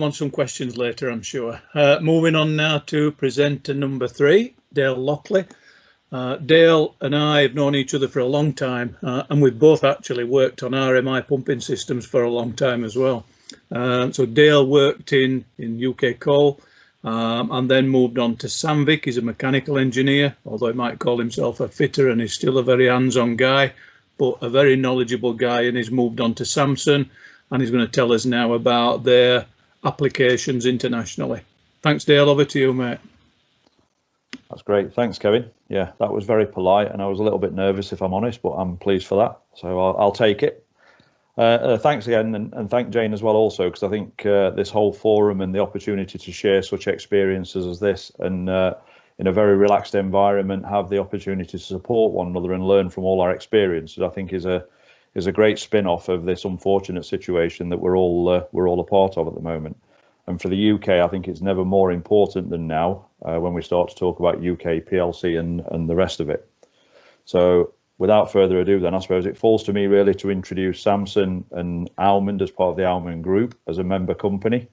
on some questions later, I'm sure. Moving on now to presenter number 3, Dale Lockley. Dale and I have known each other for a long time, and we've both actually worked on RMI pumping systems for a long time as well. So Dale worked in UK Coal and then moved on to Sandvik. He's a mechanical engineer, although he might call himself a fitter, and he's still a very hands-on guy, but a very knowledgeable guy, and he's moved on to Samson, and he's going to tell us now about their applications internationally. Thanks, Dale. Over to you, mate. That's great. Thanks, Kevin. Yeah, that was very polite, and I was a little bit nervous, if I'm honest, but I'm pleased for that. So I'll take it. Thanks again, and thank Jane as well also, because I think this whole forum and the opportunity to share such experiences as this, and in a very relaxed environment, have the opportunity to support one another and learn from all our experiences, I think is a great spin-off of this unfortunate situation that we're all a part of at the moment. And for the UK, I think it's never more important than now when we start to talk about UK PLC and the rest of it. So without further ado, then I suppose it falls to me really to introduce Samson and Almond as part of the Almond Group as a member company.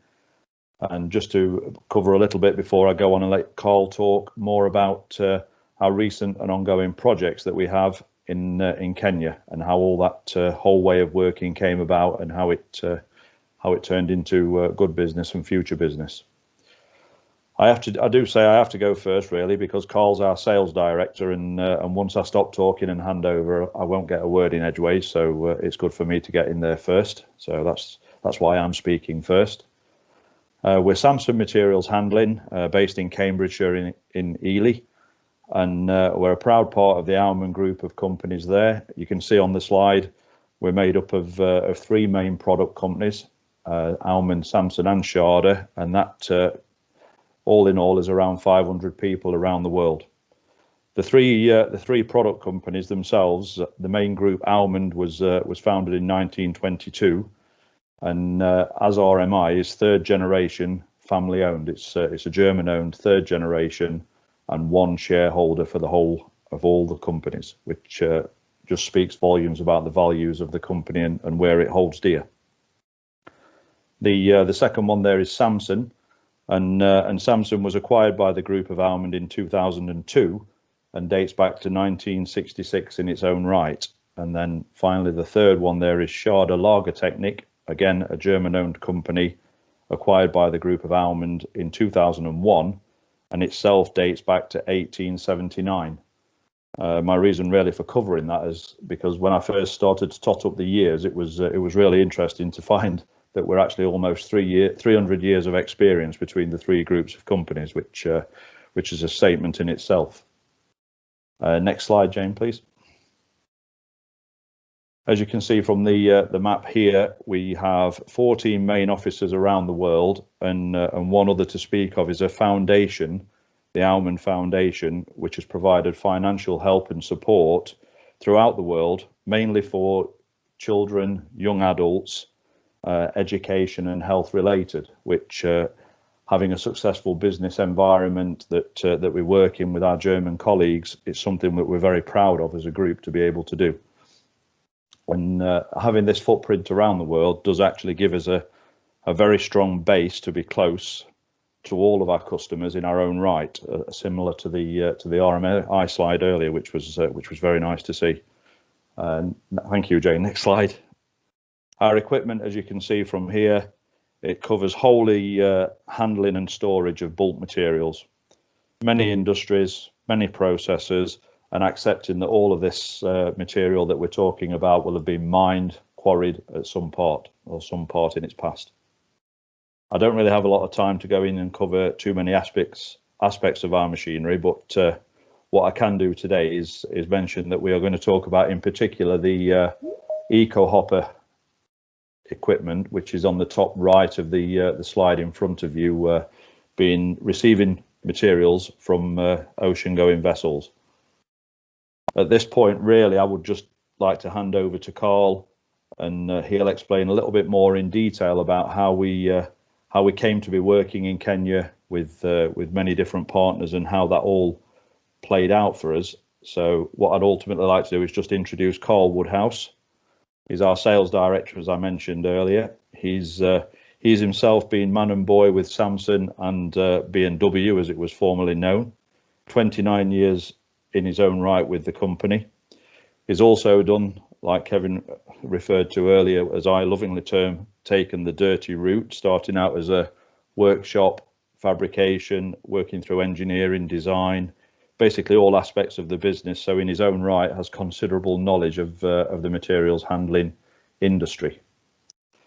And just to cover a little bit before I go on and let Karl talk more about our recent and ongoing projects that we have in Kenya, and how all that whole way of working came about, and how it turned into good business and future business. I have to go first really, because Karl's our sales director, and once I stop talking and hand over, I won't get a word in edgeways. So it's good for me to get in there first. So that's why I'm speaking first. We're Samson Materials Handling, based in Cambridgeshire in Ely, and we're a proud part of the Almond Group of companies there. You can see on the slide we're made up of 3 main product companies, Almond, Samson and Sharda, and that all in all is around 500 people around the world. The three product companies themselves, the main group Almond was founded in 1922, and as RMI is 3rd generation family owned. It's a German owned 3rd generation, and 1 shareholder for the whole of all the companies, which just speaks volumes about the values of the company and where it holds dear. The second one there is Samson, and Samson was acquired by the group of Almond in 2002 and dates back to 1966 in its own right. And then finally the third one there is Sharda Lagertechnik, again a German owned company acquired by the group of Almond in 2001, and itself dates back to 1879. My reason really for covering that is because when I first started to tot up the years, it was really interesting to find that we're actually almost 300 years of experience between the 3 groups of companies, which is a statement in itself. Next slide, Jane, please. As you can see from the map here, we have 14 main offices around the world, and 1 other to speak of is a foundation, the Almond Foundation, which has provided financial help and support throughout the world, mainly for children, young adults, education and health related, which having a successful business environment that we work in with our German colleagues, is something that we're very proud of as a group to be able to do. And having this footprint around the world does actually give us a very strong base to be close to all of our customers in our own right, similar to the RMI slide earlier, which was very nice to see. Thank you, Jane. Next slide. Our equipment, as you can see from here, it covers wholly handling and storage of bulk materials, many industries, many processes, and accepting that all of this material that we're talking about will have been mined, quarried at some part in its past. I don't really have a lot of time to go in and cover too many aspects of our machinery, but what I can do today is mention that we are going to talk about in particular the Eco Hopper equipment, which is on the top right of the slide in front of you, receiving materials from ocean going vessels. At this point, really, I would just like to hand over to Karl, and he'll explain a little bit more in detail about how we came to be working in Kenya with many different partners and how that all played out for us. So what I'd ultimately like to do is just introduce Karl Woodhouse. He's our sales director, as I mentioned earlier. He's He's himself been man and boy with Samson and B&W, as it was formerly known. 29 years in his own right with the company. He's also done, like Kevin referred to earlier, as I lovingly term, taken the dirty route, starting out as a workshop, fabrication, working through engineering, design, basically all aspects of the business. So in his own right has considerable knowledge of the materials handling industry.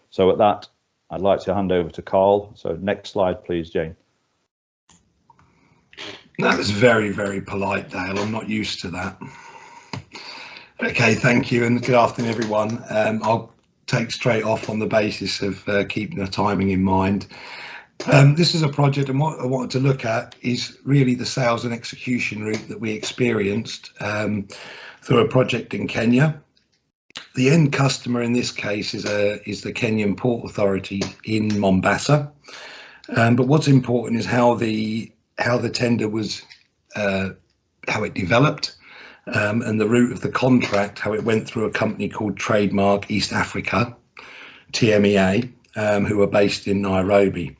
So at that, I'd like to hand over to Karl. So next slide, please, Jane. That was very, very polite, Dale. I'm not used to that. Okay, thank you, and good afternoon, everyone. I'll take straight off on the basis of keeping the timing in mind. This is a project, and what I wanted to look at is really the sales and execution route that we experienced through a project in Kenya. The end customer in this case is the Kenyan Port Authority in Mombasa. But what's important is how the tender was, how it developed, and the route of the contract, how it went through a company called Trademark East Africa, TMEA, who are based in Nairobi.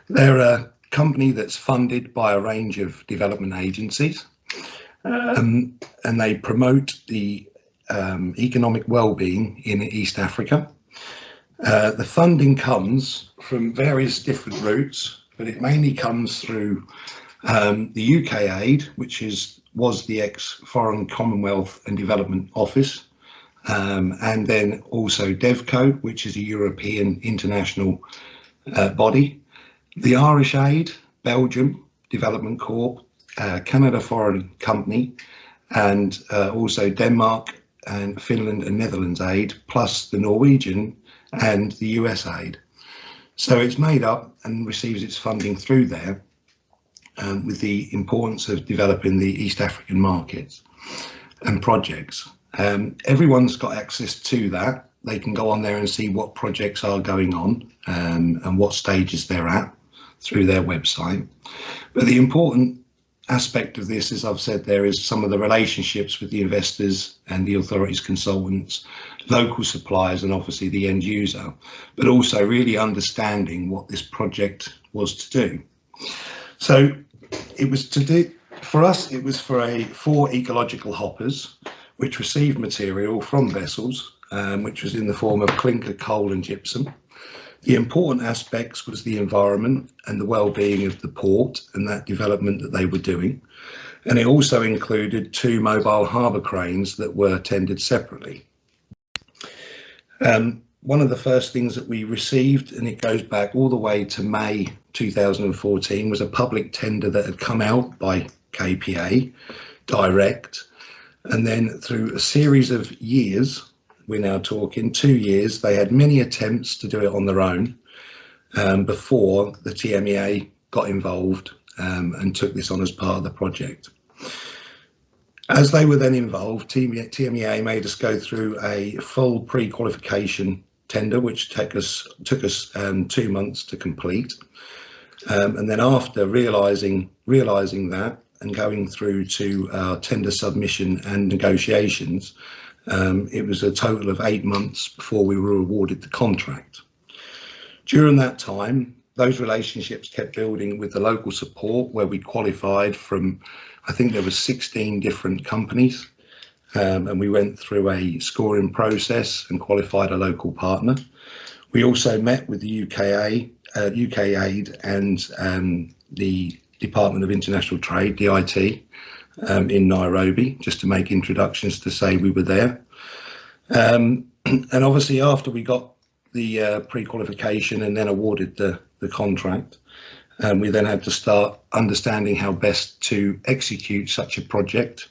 They're a company that's funded by a range of development agencies, and they promote the economic well-being in East Africa. The funding comes from various different routes, but it mainly comes through the UK aid, which was the ex-Foreign Commonwealth and Development Office, and then also DevCo, which is a European international body, the Irish aid, Belgium Development Corp, Canada Foreign Company, and also Denmark and Finland and Netherlands aid, plus the Norwegian and the US aid. So it's made up and receives its funding through there, with the importance of developing the East African markets and projects. Everyone's got access to that. They can go on there and see what projects are going on and what stages they're at through their website. But the important aspect of this, as I've said, there is some of the relationships with the investors and the authorities, consultants, local suppliers, and obviously the end user, but also really understanding what this project was to do. So it was to do, for us, it was for 4 ecological hoppers, which received material from vessels, which was in the form of clinker, coal and gypsum. The important aspects was the environment and the well-being of the port and that development that they were doing. And it also included 2 mobile harbour cranes that were tendered separately. One of the first things that we received, and it goes back all the way to May 2014, was a public tender that had come out by KPA direct. And then through a series of years, we're now talking 2 years, they had many attempts to do it on their own before the TMEA got involved and took this on as part of the project. As they were then involved, TMEA made us go through a full pre-qualification tender, which took us 2 months to complete. And then after realising that and going through to our tender submission and negotiations, it was a total of 8 months before we were awarded the contract. During that time, those relationships kept building with the local support, where we qualified from, I think there were 16 different companies, and we went through a scoring process and qualified a local partner. We also met with the UK aid and the Department of International Trade, DIT, in Nairobi, just to make introductions to say we were there. And obviously after we got the pre-qualification and then awarded the contract, we then had to start understanding how best to execute such a project.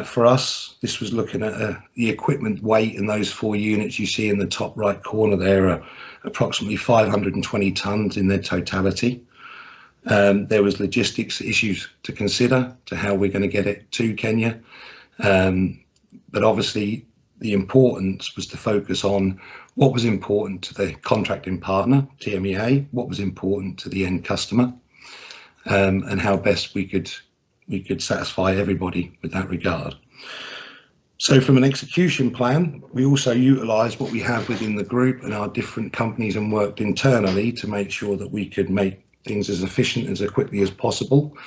For us, this was looking at the equipment weight, in those 4 units you see in the top right corner there are approximately 520 tonnes in their totality. There was logistics issues to consider to how we're going to get it to Kenya. But obviously the importance was to focus on what was important to the contracting partner, TMEA, what was important to the end customer, and how best we could satisfy everybody with that regard. So from an execution plan, we also utilised what we have within the group and our different companies and worked internally to make sure that we could make things as efficient as quickly as possible.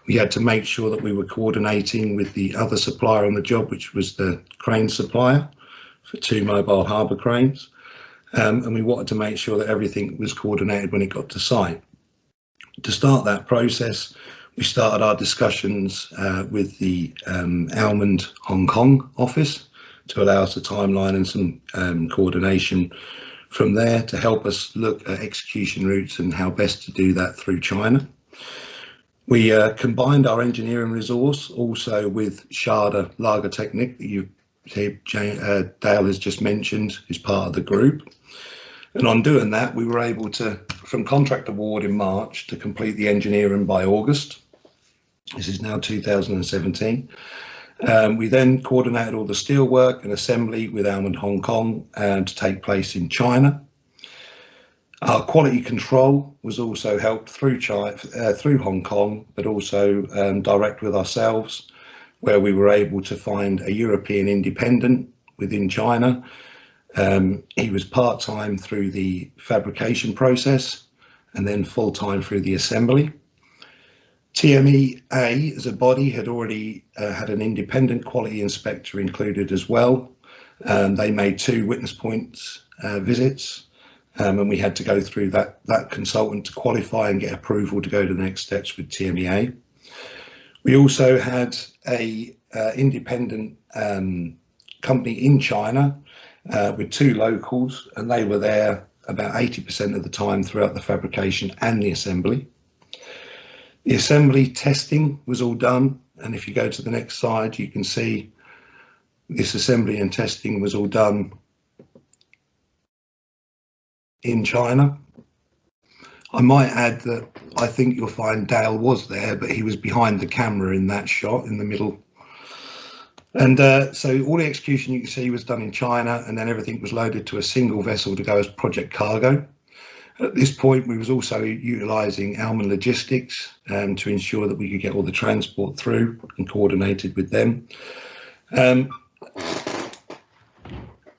We had to make sure that we were coordinating with the other supplier on the job, which was the crane supplier for 2 mobile harbour cranes. And we wanted to make sure that everything was coordinated when it got to site. To start that process, we started our discussions with the Almond Hong Kong office to allow us a timeline and some coordination from there to help us look at execution routes and how best to do that through China. We combined our engineering resource also with Schade Lagertechnik that Dale has just mentioned is part of the group. And on doing that, we were able to, from contract award in March, to complete the engineering by August. This is now 2017. We then coordinated all the steelwork and assembly with Almond Hong Kong to take place in China. Our quality control was also helped through through Hong Kong, but also direct with ourselves, where we were able to find a European independent within China. He was part-time through the fabrication process and then full-time through the assembly. TMEA as a body had already had an independent quality inspector included as well. They made 2 witness points visits. And we had to go through that consultant to qualify and get approval to go to the next steps with TMEA. We also had a independent company in China with 2 locals, and they were there about 80% of the time throughout the fabrication and the assembly. The assembly testing was all done, and if you go to the next slide, you can see this assembly and testing was all done in China. I might add that I think you'll find Dale was there, but he was behind the camera in that shot in the middle. And so all the execution you can see was done in China, and then everything was loaded to a single vessel to go as project cargo. At this point, we was also utilising Almond Logistics to ensure that we could get all the transport through and coordinated with them.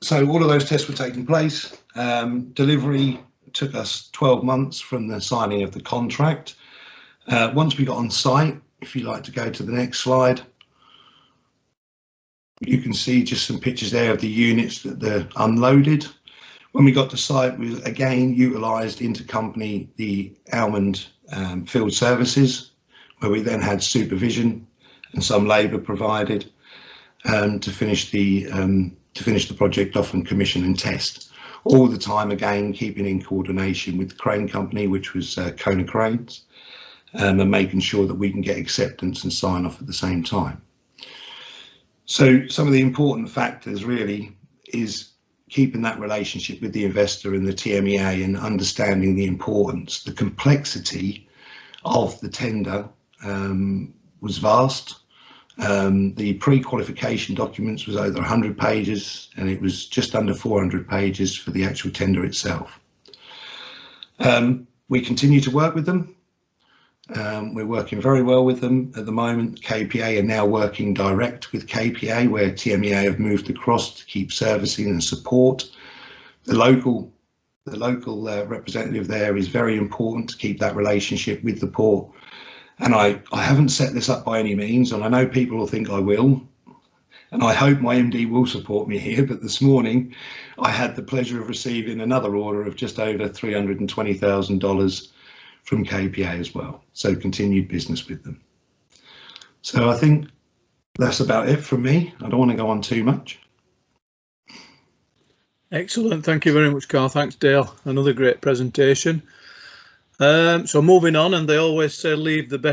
So all of those tests were taking place. Delivery took us 12 months from the signing of the contract. Once we got on site, if you'd like to go to the next slide, you can see just some pictures there of the units that they're unloaded. When we got to site, we again utilised intercompany the Almond field services, where we then had supervision and some labour provided to finish the project off and commission and test. All the time, again, keeping in coordination with the crane company, which was Kona Cranes, and making sure that we can get acceptance and sign off at the same time. So some of the important factors really is keeping that relationship with the investor and the TMEA and understanding the importance. The complexity of the tender was vast. The pre-qualification documents was over 100 pages, and it was just under 400 pages for the actual tender itself. We continue to work with them. We're working very well with them at the moment. KPA are now working direct with KPA, where TMEA have moved across to keep servicing and support. The local representative there is very important to keep that relationship with the port. And I haven't set this up by any means, and I know people will think I will, and I hope my MD will support me here, but this morning I had the pleasure of receiving another order of just over $320,000 from KPA as well, so continued business with them. So I think that's about it from me. I don't want to go on too much. Excellent, thank you very much, Karl. Thanks, Dale. Another great presentation. So moving on, and they always say leave the best